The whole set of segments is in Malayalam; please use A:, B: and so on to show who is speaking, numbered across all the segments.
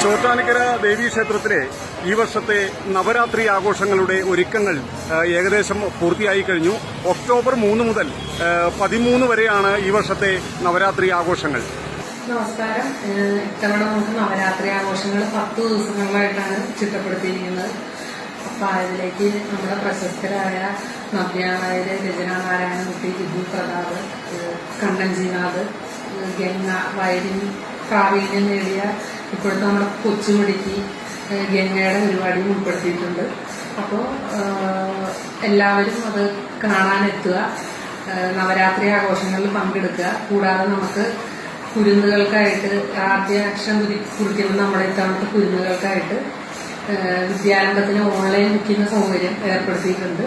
A: ചോറ്റാനിക്കര ദേവീക്ഷേത്രത്തിലെ ഈ വർഷത്തെ നവരാത്രി ആഘോഷങ്ങളുടെ ഒരുക്കങ്ങൾ ഏകദേശം പൂർത്തിയായി കഴിഞ്ഞു. ഒക്ടോബർ 3 മുതൽ 13 വരെയാണ് ഈ വർഷത്തെ നവരാത്രി ആഘോഷങ്ങൾ.
B: നമസ്കാരം. ഇത്തവണ നമുക്ക് നവരാത്രി ആഘോഷങ്ങൾ 10 ദിവസങ്ങളിലായിട്ടാണ് ചിട്ടപ്പെടുത്തിയിരിക്കുന്നത്. അപ്പൊ അതിലേക്ക് നമ്മുടെ പ്രശസ്തരായ നവ്യാനായർ, രചന നാരായണൻകുട്ടി, ജിബു പ്രതാപ്, കണ്ണൻജിനാഥ്, ഗംഗ, വയലിൻ പ്രാവീണ്യം നേടിയ ഇപ്പോഴത്തെ നമ്മുടെ കൊച്ചുമിടുക്കി ഗംഗയുടെ പരിപാടിയും ഉൾപ്പെടുത്തിയിട്ടുണ്ട്. അപ്പോൾ എല്ലാവരും അത് കാണാനെത്തുക, നവരാത്രി ആഘോഷങ്ങളിൽ പങ്കെടുക്കുക. കൂടാതെ നമുക്ക് കുരുന്നുകൾക്കായിട്ട് ആദ്യ അക്ഷരം കുറിക്കുന്ന നമ്മുടെ ഇത്തവണത്തെ കുരുന്നുകൾക്കായിട്ട് വിദ്യാരംഭത്തിന് ഓൺലൈൻ ബുക്കിംഗ് സൗകര്യം ഏർപ്പെടുത്തിയിട്ടുണ്ട്.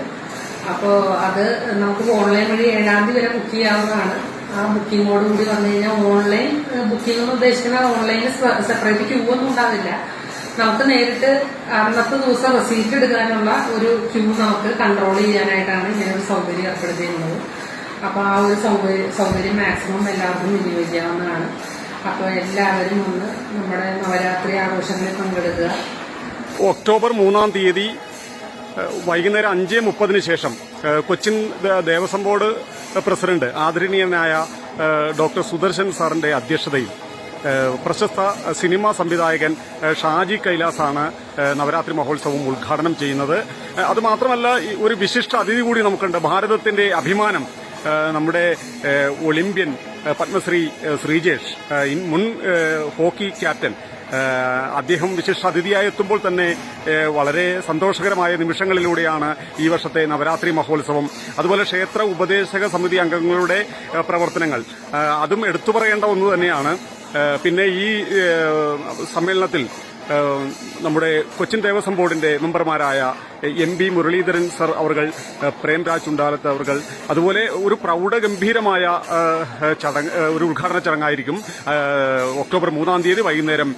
B: അപ്പോൾ അത് നമുക്ക് ഓൺലൈൻ വഴി 7-ാം തീയതി വരെ ബുക്ക് ചെയ്യാവുന്നതാണ്. ആ ബുക്കിങ്ങോട് കൂടി വന്നു കഴിഞ്ഞാൽ ഓൺലൈൻ ബുക്കിംഗ് എന്ന് ഉദ്ദേശിക്കുന്ന ഓൺലൈനിൽ സെപ്പറേറ്റ് ക്യൂ ഒന്നും ഉണ്ടാവില്ല. നമുക്ക് നേരിട്ട് അന്നത്തെ ദിവസം റെസീറ്റ് എടുക്കാനുള്ള ഒരു ക്യൂ നമുക്ക് കൺട്രോൾ ചെയ്യാനായിട്ടാണ് ഇങ്ങനെ ഒരു സൗകര്യം ഏർപ്പെടുത്തിയിരുന്നത്. അപ്പൊ ആ ഒരു സൗകര്യം മാക്സിമം എല്ലാവർക്കും വിനിയോഗിക്കാവുന്നതാണ്. അപ്പൊ എല്ലാവരും ഒന്ന് നമ്മുടെ നവരാത്രി ആഘോഷങ്ങളിൽ പങ്കെടുക്കുക.
A: ഒക്ടോബർ 3-ാം തീയതി വൈകുന്നേരം 5:30 ശേഷം കൊച്ചിൻ ദേവസ്വം ബോർഡ് പ്രസിഡന്റ് ആദരണീയനായ ഡോക്ടർ സുദർശൻ സാറിന്റെ അധ്യക്ഷതയിൽ പ്രശസ്ത സിനിമാ സംവിധായകൻ ഷാജി കൈലാസാണ് നവരാത്രി മഹോത്സവം ഉദ്ഘാടനം ചെയ്യുന്നത്. അതുമാത്രമല്ല, ഒരു വിശിഷ്ട അതിഥി കൂടി നമുക്കുണ്ട്. ഭാരതത്തിന്റെ അഭിമാനം, നമ്മുടെ ഒളിമ്പ്യൻ പത്മശ്രീ ശ്രീജേഷ്, മുൻ ഹോക്കി ക്യാപ്റ്റൻ. അദ്ദേഹം വിശിഷ്ട അതിഥിയായി എത്തുമ്പോൾ തന്നെ വളരെ സന്തോഷകരമായ നിമിഷങ്ങളിലൂടെയാണ് ഈ വർഷത്തെ നവരാത്രി മഹോത്സവം. അതുപോലെ ക്ഷേത്ര ഉപദേശക സമിതി അംഗങ്ങളുടെ പ്രവർത്തനങ്ങൾ, അതും എടുത്തു പറയേണ്ട ഒന്ന് തന്നെയാണ്. പിന്നെ ഈ സമ്മേളനത്തിൽ നമ്മുടെ കൊച്ചിൻ ദേവസ്വം ബോർഡിന്റെ മെമ്പർമാരായ MP മുരളീധരൻ സർ അവർ, പ്രേംരാജ് ചുണ്ടാലത്ത് അവർ, അതുപോലെ ഒരു പ്രൗഢഗംഭീരമായ ഒരു ഉദ്ഘാടന ചടങ്ങായിരിക്കും ഒക്ടോബർ 3-ാം തീയതി വൈകുന്നേരം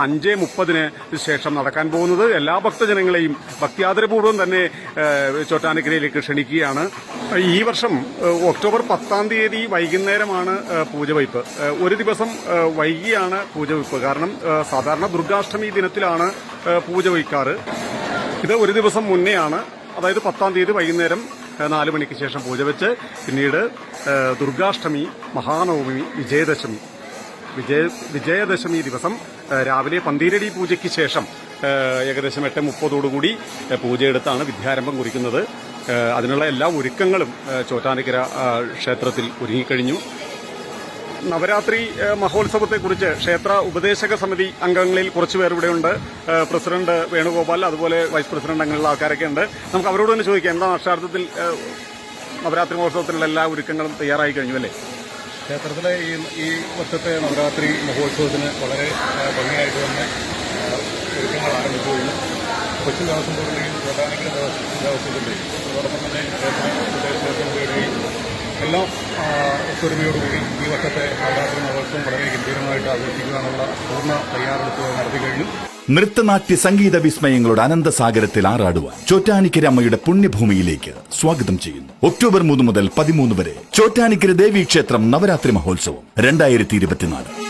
A: 5:30 ശേഷം നടക്കാൻ പോകുന്നത്. എല്ലാ ഭക്തജനങ്ങളെയും ഭക്തിയാദരപൂർവ്വം തന്നെ ചോറ്റാനിക്കരയിലേക്ക് ക്ഷണിക്കുകയാണ്. ഈ വർഷം ഒക്ടോബർ 10-ാം തീയതി വൈകുന്നേരമാണ് പൂജവയ്പ്. ഒരു ദിവസം വൈകിയാണ് പൂജവയ്പ്. കാരണം സാധാരണ ദുർഗാഷ്ടമി ദിനത്തിലാണ് പൂജ വയ്ക്കാറ്. ഇത് ഒരു ദിവസം മുന്നെയാണ്, അതായത് 10-ാം തീയതി വൈകുന്നേരം 4 മണിക്ക് ശേഷം പൂജ വെച്ച് പിന്നീട് ദുർഗാഷ്ടമി, മഹാനവമി, വിജയദശമി ദിവസം രാവിലെ പന്തീരടി പൂജയ്ക്ക് ശേഷം ഏകദേശം 8:30 പൂജയെടുത്താണ് വിദ്യാരംഭം കുറിക്കുന്നത്. അതിനുള്ള എല്ലാ ഒരുക്കങ്ങളും ചോറ്റാനിക്കര ക്ഷേത്രത്തിൽ ഒരുങ്ങിക്കഴിഞ്ഞു. നവരാത്രി മഹോത്സവത്തെക്കുറിച്ച് ക്ഷേത്ര ഉപദേശക സമിതി അംഗങ്ങളിൽ കുറച്ചുപേർ ഇവിടെയുണ്ട്. പ്രസിഡന്റ് വേണുഗോപാൽ, അതുപോലെ വൈസ് പ്രസിഡന്റ് അങ്ങനെയുള്ള ആൾക്കാരൊക്കെ ഉണ്ട്. നമുക്ക് അവരോട് തന്നെ ചോദിക്കാം, എന്താണ് അക്ഷരാർത്ഥത്തിൽ നവരാത്രി മഹോത്സവത്തിലുള്ള എല്ലാ ഒരുക്കങ്ങളും തയ്യാറായി കഴിഞ്ഞു അല്ലേ?
C: ക്ഷേത്രത്തിലെ ഈ വർഷത്തെ നവരാത്രി മഹോത്സവത്തിന് വളരെ ഭംഗിയായിട്ട് തന്നെ ഒരുക്കങ്ങൾ ആരംഭിച്ചു കഴിഞ്ഞു. കൊച്ചിൻ ദേവസ്വം ബോർഡിന്റെയും ചോറ്റാനിക്കര ദേവസ്വത്തിന്റെയും അതോടൊപ്പം തന്നെ ക്ഷേത്രത്തിന്റെയും എല്ലാം ഒത്തൊരുമയോടുകൂടി ഈ വർഷത്തെ നവരാത്രി മഹോത്സവം വളരെ ഗംഭീരമായിട്ട് ആഘോഷിക്കുവാനുള്ള പൂർണ്ണ തയ്യാറെടുപ്പുകൾ നടത്തി കഴിഞ്ഞു.
D: നൃത്തനാട്യ സംഗീത വിസ്മയങ്ങളുടെ അനന്തസാഗരത്തിൽ ആറാടുവാൻ ചോറ്റാനിക്കര അമ്മയുടെ പുണ്യഭൂമിയിലേക്ക് സ്വാഗതം ചെയ്യുന്നു. ഒക്ടോബർ 3 മുതൽ 13 വരെ ചോറ്റാനിക്കര ദേവീക്ഷേത്രം നവരാത്രി മഹോത്സവം 2024.